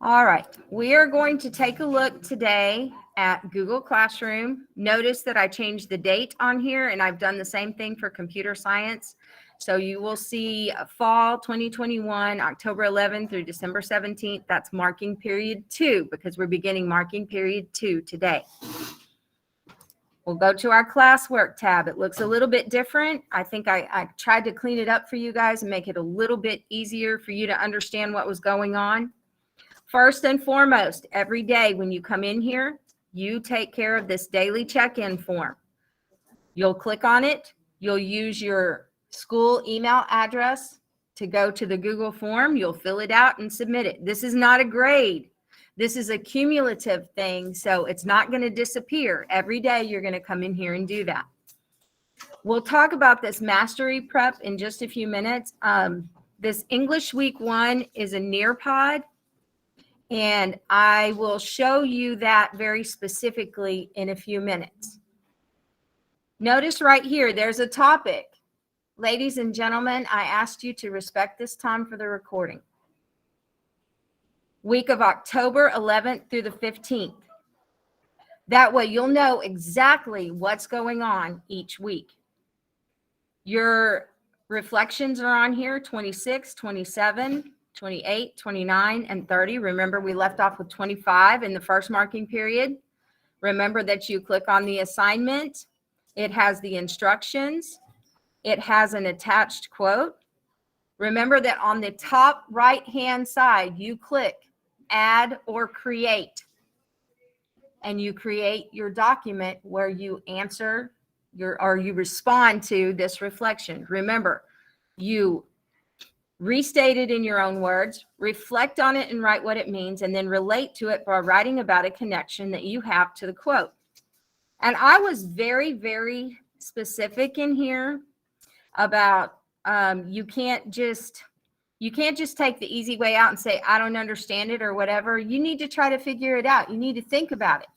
All right, we are going to take a look today at Google Classroom. Notice that I changed the date on here, and I've done the same thing for computer science. So you will see fall 2021, October 11th through December 17th. That's marking period 2 because we're beginning marking period 2 today. We'll go to our classwork tab. It looks a little bit different. I think I tried to clean it up for you guys and make it a little bit easier for you to understand what was going on. First and foremost, every day when you come in here, you take care of this daily check-in form. You'll click on it. You'll use your school email address to go to the Google form. You'll fill it out and submit it. This is not a grade. This is a cumulative thing, so it's not going to disappear. Every day you're going to come in here and do that. We'll talk about this mastery prep in just a few minutes. This English Week 1 is a Nearpod, and I will show you that very specifically in a few minutes. Notice right here, there's a topic. Ladies and gentlemen, I asked you to respect this time for the recording. Week of October 11th through the 15th. That way you'll know exactly what's going on each week. Your reflections are on here, 26, 27, 28, 29, and 30. Remember, we left off with 25 in the first marking period. Remember that you click on the assignment. It has the instructions. It has an attached quote. Remember that on the top right-hand side, you click add or create, and you create your document where you answer you respond to this reflection. Remember, you restate it in your own words, reflect on it and write what it means, and then relate to it by writing about a connection that you have to the quote. And I was very, very specific in here about you can't just take the easy way out and say, I don't understand it or whatever. You need to try to figure it out. You need to think about it.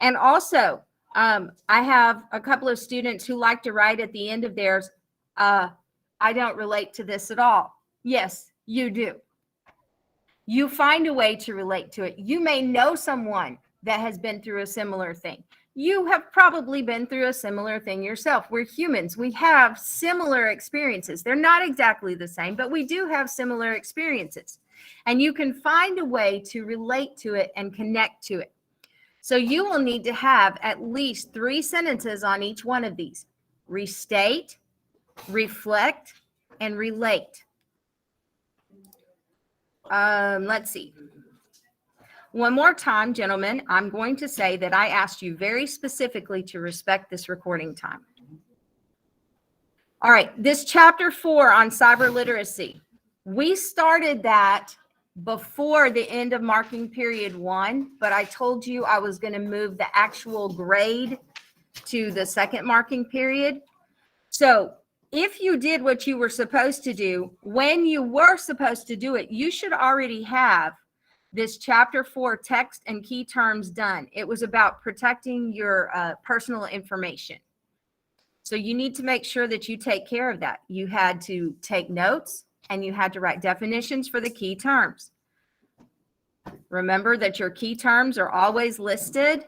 And also, I have a couple of students who like to write at the end of theirs, I don't relate to this at all. Yes, you do. You find a way to relate to it. You may know someone that has been through a similar thing. You have probably been through a similar thing yourself. We're humans. We have similar experiences. They're not exactly the same, but we do have similar experiences. And you can find a way to relate to it and connect to it. So you will need to have at least 3 sentences on each one of these. Restate, reflect, and relate. Let's see. One more time, gentlemen, I'm going to say that I asked you very specifically to respect this recording time. All right, this chapter 4 on cyber literacy, we started that before the end of marking period 1, but I told you I was going to move the actual grade to the second marking period. So if you did what you were supposed to do, when you were supposed to do it, you should already have this chapter 4 text and key terms done. It was about protecting your personal information. So you need to make sure that you take care of that. You had to take notes and you had to write definitions for the key terms. Remember that your key terms are always listed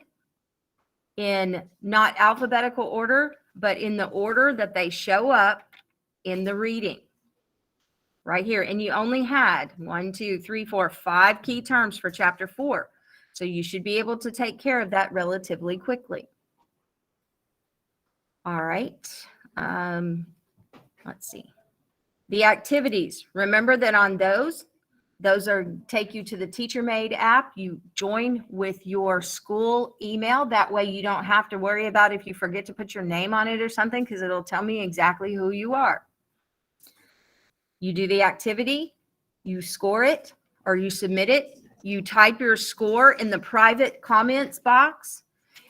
in not alphabetical order, but in the order that they show up in the reading. Right here. And you only had 1, 2, 3, 4, 5 key terms for chapter 4. So you should be able to take care of that relatively quickly. All right. Let's see. The activities. Remember that on those take you to the TeacherMade app. You join with your school email. That way you don't have to worry about if you forget to put your name on it or something, because it'll tell me exactly who you are. You do the activity, you score it, or you submit it. You type your score in the private comments box,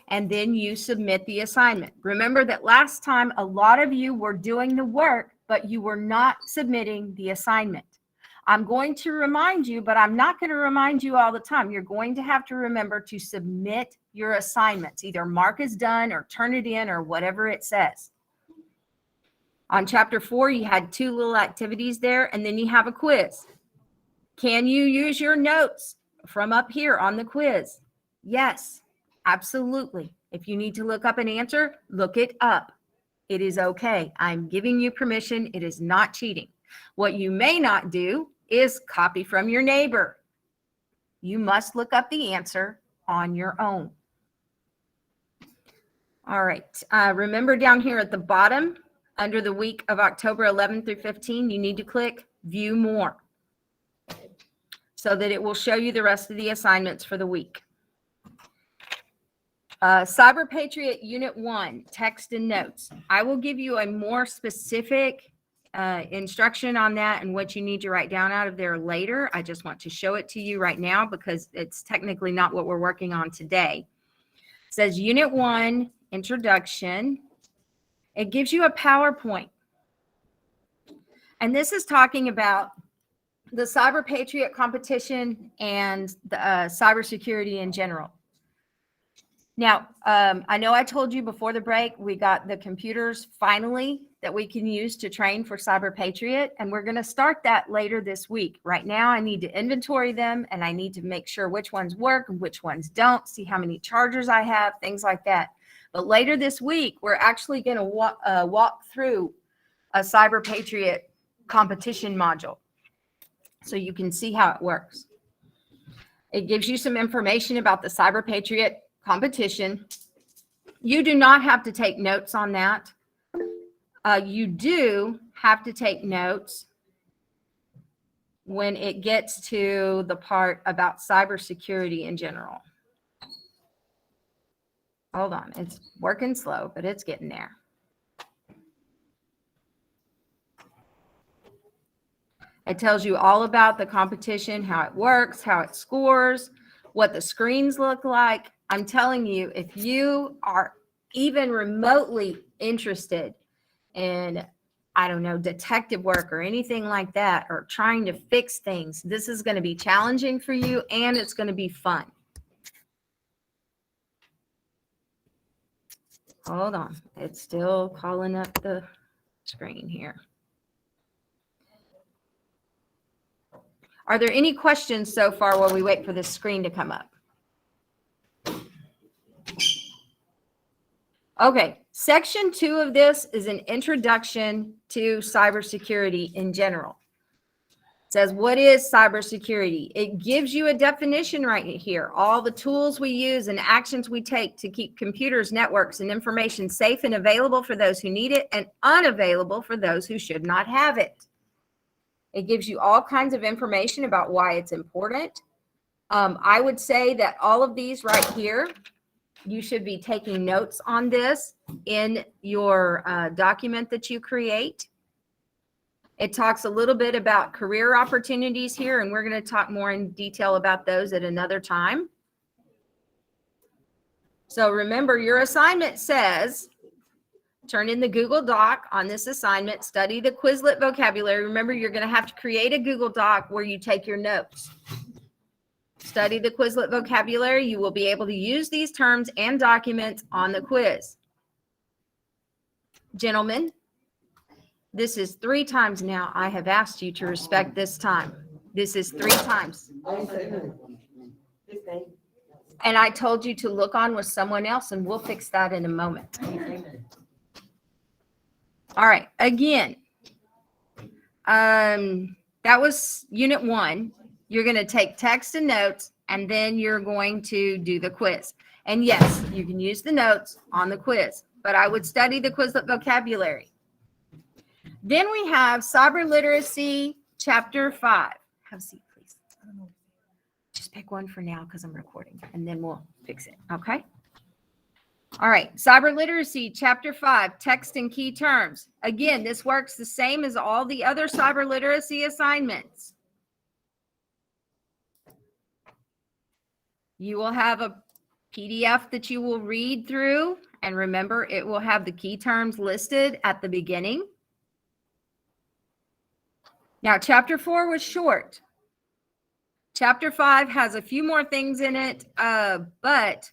and then you submit the assignment. Remember that last time a lot of you were doing the work, but you were not submitting the assignment. I'm going to remind you, but I'm not going to remind you all the time. You're going to have to remember to submit your assignments, either mark as done or turn it in or whatever it says. On chapter 4, you had 2 little activities there, and then you have a quiz. Can you use your notes from up here on the quiz? Yes, absolutely. If you need to look up an answer, look it up. It is okay. I'm giving you permission. It is not cheating. What you may not do is copy from your neighbor. You must look up the answer on your own. All right. Remember down here at the bottom, under the week of October 11 through 15, you need to click View More so that it will show you the rest of the assignments for the week. Cyber Patriot Unit 1, Text and Notes. I will give you a more specific instruction on that and what you need to write down out of there later. I just want to show it to you right now because it's technically not what we're working on today. It says Unit 1, Introduction. It gives you a PowerPoint. And this is talking about the Cyber Patriot competition and the cybersecurity in general. Now, I know I told you before the break, we got the computers finally that we can use to train for Cyber Patriot, and we're going to start that later this week. Right now, I need to inventory them, and I need to make sure which ones work and which ones don't, see how many chargers I have, things like that. But later this week, we're actually going to walk through a Cyber Patriot competition module so you can see how it works. It gives you some information about the Cyber Patriot competition. You do not have to take notes on that. You do have to take notes when it gets to the part about cybersecurity in general. Hold on, it's working slow, but it's getting there. It tells you all about the competition, how it works, how it scores, what the screens look like. I'm telling you, if you are even remotely interested in, I don't know, detective work or anything like that, or trying to fix things, this is going to be challenging for you and it's going to be fun. Hold on, it's still calling up the screen here. Are there any questions so far while we wait for this screen to come up? Okay, section 2 of this is an introduction to cybersecurity in general. It says, what is cybersecurity? It gives you a definition right here. All the tools we use and actions we take to keep computers, networks, and information safe and available for those who need it and unavailable for those who should not have it. It gives you all kinds of information about why it's important. I would say that all of these right here, you should be taking notes on this in your document that you create. It talks a little bit about career opportunities here, and we're going to talk more in detail about those at another time. So remember, your assignment says, turn in the Google Doc on this assignment, study the Quizlet vocabulary. Remember, you're going to have to create a Google Doc where you take your notes. Study the Quizlet vocabulary. You will be able to use these terms and documents on the quiz. Gentlemen, this is 3 times now I have asked you to respect this time. This is 3 times. And I told you to look on with someone else, and we'll fix that in a moment. All right, again, that was Unit 1. You're going to take text and notes, and then you're going to do the quiz. And yes, you can use the notes on the quiz, but I would study the Quizlet vocabulary. Then we have Cyber Literacy, Chapter 5. Have a seat, please. Just pick one for now because I'm recording, and then we'll fix it, okay? All right, Cyber Literacy, Chapter 5, Text and Key Terms. Again, this works the same as all the other cyber literacy assignments. You will have a PDF that you will read through, and remember, it will have the key terms listed at the beginning. Now, Chapter 4 was short. Chapter 5 has a few more things in it, but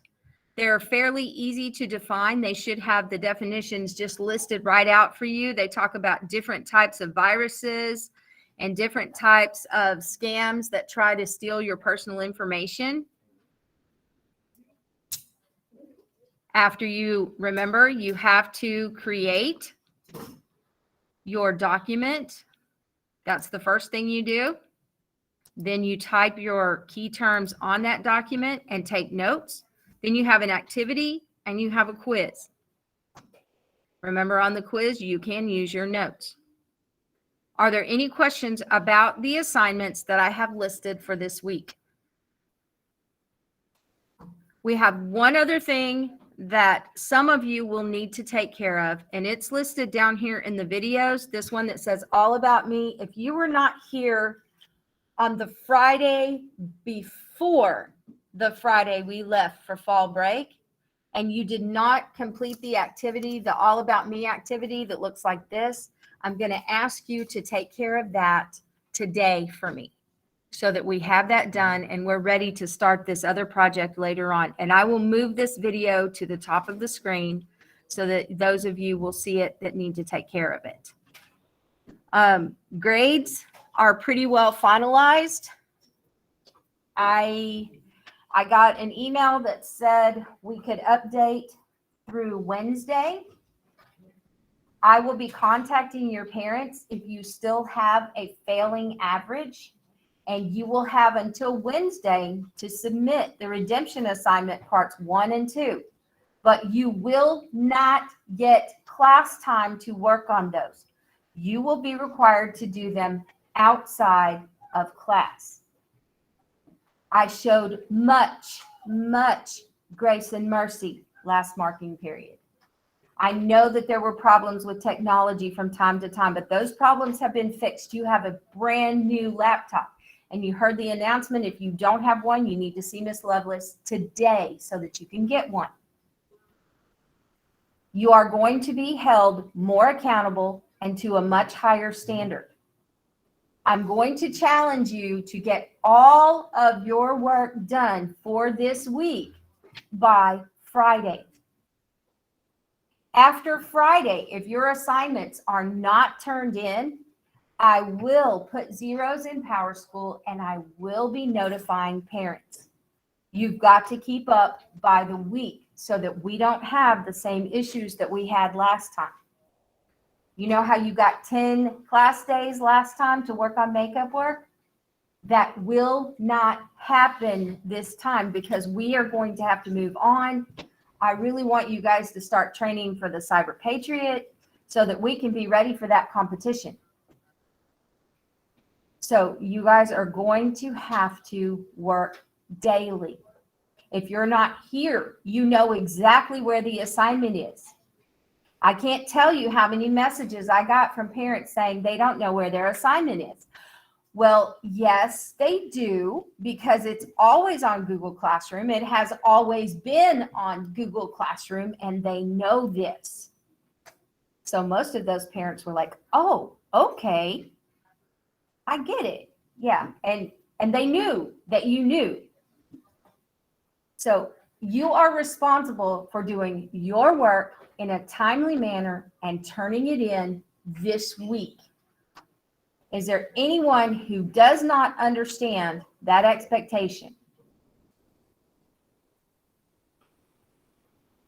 they're fairly easy to define. They should have the definitions just listed right out for you. They talk about different types of viruses and different types of scams that try to steal your personal information. After you remember, you have to create your document. That's the first thing you do. Then you type your key terms on that document and take notes. Then you have an activity and you have a quiz. Remember, on the quiz, you can use your notes. Are there any questions about the assignments that I have listed for this week? We have one other thing that some of you will need to take care of, and it's listed down here in the videos. This one that says all about me. If you were not here on the Friday before the Friday we left for fall break, and you did not complete the activity, the all about me activity that looks like this, I'm going to ask you to take care of that today for me, so that we have that done and we're ready to start this other project later on. And I will move this video to the top of the screen so that those of you will see it that need to take care of it. Grades are pretty well finalized. I got an email that said we could update through Wednesday. I will be contacting your parents if you still have a failing average, and you will have until Wednesday to submit the redemption assignment parts 1 and 2. But you will not get class time to work on those. You will be required to do them outside of class. I showed much grace and mercy last marking period. I know that there were problems with technology from time to time, but those problems have been fixed. You have a brand new laptop, and you heard the announcement. If you don't have one, you need to see Miss Lovelace today so that you can get one. You are going to be held more accountable and to a much higher standard. I'm going to challenge you to get all of your work done for this week by Friday. After Friday, if your assignments are not turned in, I will put zeros in PowerSchool and I will be notifying parents. You've got to keep up by the week so that we don't have the same issues that we had last time. You know how you got 10 class days last time to work on makeup work? That will not happen this time because we are going to have to move on. I really want you guys to start training for the Cyber Patriot so that we can be ready for that competition. So you guys are going to have to work daily. If you're not here, you know exactly where the assignment is. I can't tell you how many messages I got from parents saying they don't know where their assignment is. Well, yes, they do, because it's always on Google Classroom. It has always been on Google Classroom, and they know this. So most of those parents were like, oh, okay, I get it. Yeah, and they knew that you knew. So you are responsible for doing your work in a timely manner and turning it in this week. Is there anyone who does not understand that expectation?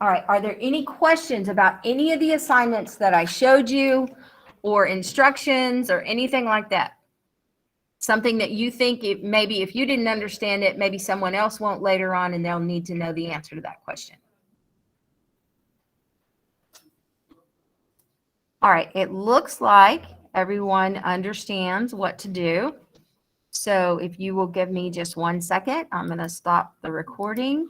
All right, are there any questions about any of the assignments that I showed you, or instructions or anything like that? Something that you think maybe if you didn't understand it, maybe someone else won't later on and they'll need to know the answer to that question. All right, it looks like everyone understands what to do. So if you will give me just 1 second, I'm going to stop the recording.